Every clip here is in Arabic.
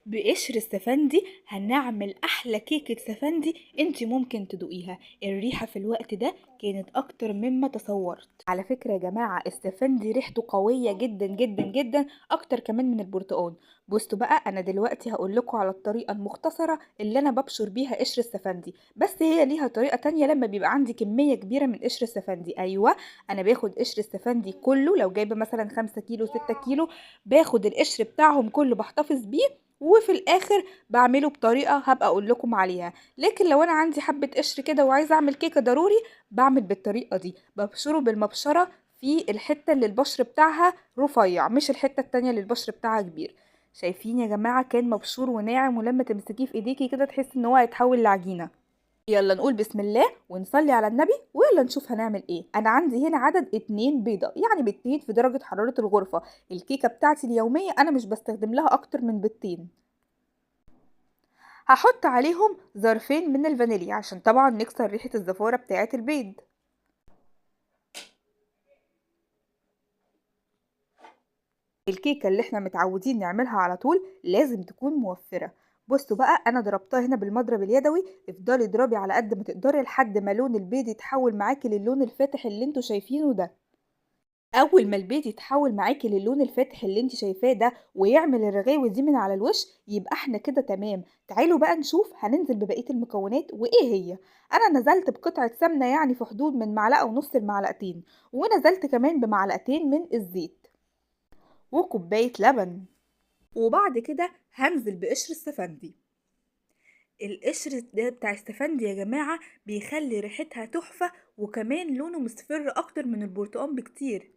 بقشر السفندي هنعمل احلى كيكة سفندي انتي ممكن تدوقيها. الريحة في الوقت ده كانت اكتر مما تصورت. على فكرة يا جماعة السفندي ريحته قوية جدا جدا جدا، اكتر كمان من البرتقال. بصوا بقى، انا دلوقتي هقول لكم على الطريقة المختصرة اللي انا ببشر بيها قشر السفندي، بس هي ليها طريقة تانية لما بيبقى عندي كمية كبيرة من قشر السفندي. ايوه، انا باخد قشر السفندي كله، لو جايبة مثلا 5 كيلو 6 كيلو باخد القشر بتاعهم كله بحتفظ بيه، وفي الاخر بعمله بطريقه هبقى اقول لكم عليها. لكن لو انا عندي حبه قشر كده وعايزه اعمل كيكه ضروري، بعمل بالطريقه دي، ببشره بالمبشره في الحته اللي البشر بتاعها رفيع، مش الحته التانية اللي البشر بتاعها كبير. شايفين يا جماعه كان مبشور وناعم، ولما تمسكيه في ايديكي كده تحس ان هو هيتحول لعجينه. يلا نقول بسم الله ونصلي على النبي ويلا نشوف هنعمل ايه. انا عندي هنا عدد 2 بيضة، يعني بيضتين في درجة حرارة الغرفة. الكيكة بتاعتي اليومية انا مش بستخدم لها اكتر من بيضتين. هحط عليهم ظرفين من الفانيليا عشان طبعا نكسر ريحة الزفارة بتاعة البيض. الكيكة اللي احنا متعودين نعملها على طول لازم تكون موفرة. بصوا بقى، انا ضربتها هنا بالمضرب اليدوي. افضلي اضربي على قد ما تقدري لحد ما لون البيض يتحول معاكي للون الفاتح اللي انتوا شايفينه ده. اول ما البيض يتحول معاكي للون الفاتح اللي انت شايفاه ده ويعمل الرغاوي دي من على الوش، يبقى احنا كده تمام. تعالوا بقى نشوف هننزل ببقية المكونات وايه هي. انا نزلت بقطعة سمنة، يعني في حدود من معلقة ونص المعلقتين، ونزلت كمان بمعلقتين من الزيت وكوباية لبن. وبعد كده هنزل بقشر السفندي. القشر ده بتاع السفندي يا جماعة بيخلي ريحتها تحفة، وكمان لونه مصفر اكتر من البرتقال بكتير،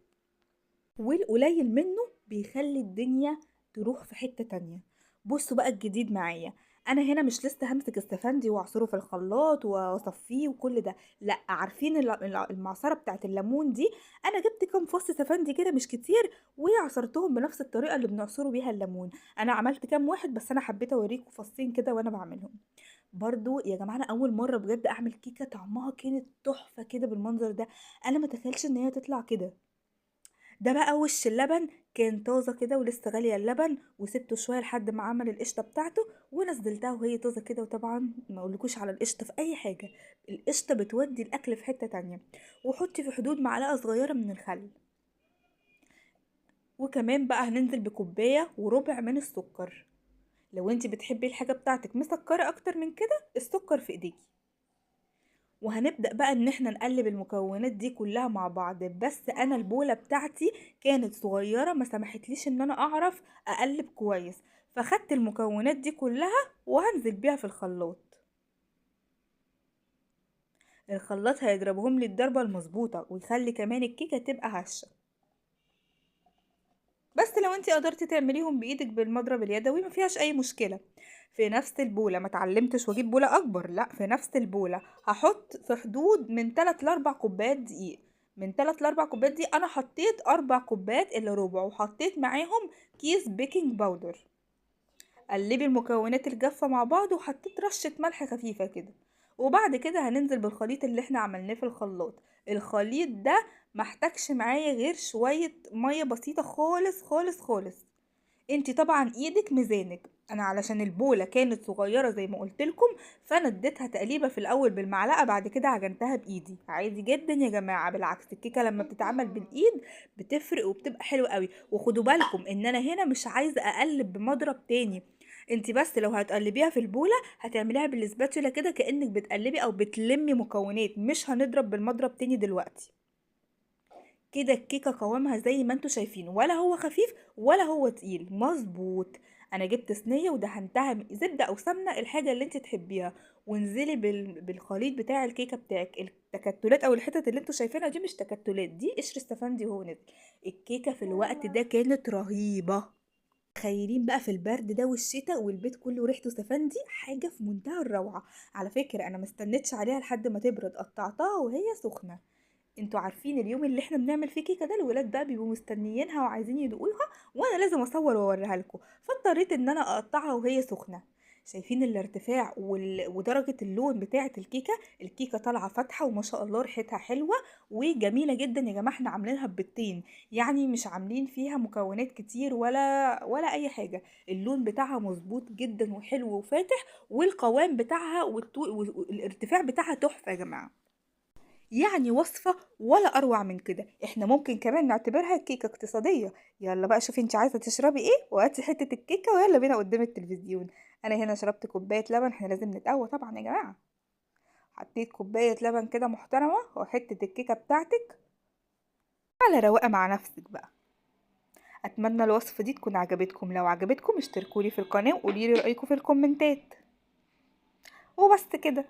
والقليل منه بيخلي الدنيا تروح في حتة تانية. بصوا بقى الجديد معايا، انا هنا مش لسه همسك السفندي واعصره في الخلاط واصفيه وكل ده، لا. عارفين المعصرة بتاعت الليمون دي؟ انا جبت كام فص سفندي كده مش كتير، وعصرتهم بنفس الطريقة اللي بنعصره بيها الليمون. انا عملت كام واحد بس، انا حبيت اوريكم فصين كده وانا بعملهم. برضو يا جماعه انا اول مره بجد اعمل كيكه طعمها كانت تحفه كده بالمنظر ده. انا ما تخيلش ان هي تطلع كده. ده بقى وش اللبن كان طازة كده ولسه غالية اللبن، وسبته شوية لحد ما عمل القشطة بتاعته ونزلتها وهي طازة كده. وطبعا ما اقولكوش على القشطة في اي حاجة، القشطة بتودي الاكل في حتة تانية. وحطي في حدود معلقة صغيرة من الخل. وكمان بقى هننزل بكوباية وربع من السكر. لو انتي بتحبي الحاجة بتاعتك مسكرة اكتر من كده، السكر في ايديكي. وهنبدأ بقى ان احنا نقلب المكونات دي كلها مع بعض. بس انا البولة بتاعتي كانت صغيرة ما سمحتليش ان انا اعرف اقلب كويس، فخدت المكونات دي كلها وهنزل بيها في الخلاط. الخلاط هيضربهم لي الضربة المظبوطة ويخلي كمان الكيكة تبقى هشة. بس لو انتي قدرتي تعمليهم بايدك بالمضرب اليدوي ما فيهاش اي مشكلة. في نفس البولة، ما اتعلمتش واجيب بولة اكبر، لا، في نفس البولة هحط في حدود من 3 ل 4 كوبايات دقيق. من 3 ل 4 كوبايات دي انا حطيت 4 كوبايات الا ربع، وحطيت معاهم كيس بيكنج باودر. قلبي المكونات الجافة مع بعض، وحطيت رشة ملح خفيفة كده. وبعد كده هننزل بالخليط اللي احنا عملناه في الخلاط. الخليط ده محتاجش معايا غير شوية مية بسيطة خالص خالص خالص. انتي طبعا ايدك ميزانك. انا علشان البولة كانت صغيرة زي ما قلتلكم، فانا اديتها تقليبة في الاول بالمعلقة، بعد كده عجنتها بايدي عادي جدا يا جماعة. بالعكس، الكيكة لما بتتعمل بالايد بتفرق وبتبقى حلوة قوي. وخدوا بالكم ان انا هنا مش عايزة اقلب بمضرب تاني. انتي بس لو هتقلبيها في البولة هتعمليها بالسباتولا كده كأنك بتقلبي او بتلمي مكونات، مش هنضرب بالمضرب تاني دلوقتي. كده الكيكه قوامها زي ما انتوا شايفين، ولا هو خفيف ولا هو تقيل، مظبوط. انا جبت صينيه ودهنتها زبده او سمنه، الحاجه اللي انت تحبيها. وانزلي بالخليط بتاع الكيكه بتاعك. التكتلات او الحتت اللي انتوا شايفينها دي مش تكتلات، دي قشر السفندي وهو نزل. الكيكه في الوقت ده كانت رهيبه. تخيلين بقى في البرد ده والشتاء والبيت كله ريحته سفندي، حاجه في منتهى الروعه. على فكره انا مستنتش عليها لحد ما تبرد، قطعتها وهي سخنه. انتوا عارفين اليوم اللي احنا بنعمل فيه كيكه ده الولاد بقى بيبقوا مستنيينها وعايزين يدوقوها، وانا لازم اصور واوريها لكم، فاضطريت ان انا اقطعها وهي سخنه. شايفين الارتفاع ودرجة اللون بتاعة الكيكة؟ الكيكة طالعة فاتحة وما شاء الله ريحتها حلوة وجميلة جدا يا جماعة. احنا عاملينها ببيضتين، يعني مش عاملين فيها مكونات كتير ولا اي حاجة. اللون بتاعها مظبوط جدا وحلو وفاتح، والقوام بتاعها والارتفاع بتاعها تحفة يا جماعة. يعني وصفة ولا أروع من كده. احنا ممكن كمان نعتبرها كيكة اقتصادية. يلا بقى شوفي انت عايزة تشربي ايه وهاتي حتة الكيكة ويلا بينا قدام التلفزيون. انا هنا شربت كوباية لبن، احنا لازم نتقوى طبعا يا جماعة. حطيت كوباية لبن كده محترمة وحتة الكيكة بتاعتك على رواقة مع نفسك بقى. اتمنى الوصفة دي تكون عجبتكم. لو عجبتكم اشتركولي في القناة وقوليلي رأيكم في الكومنتات. وبس كده.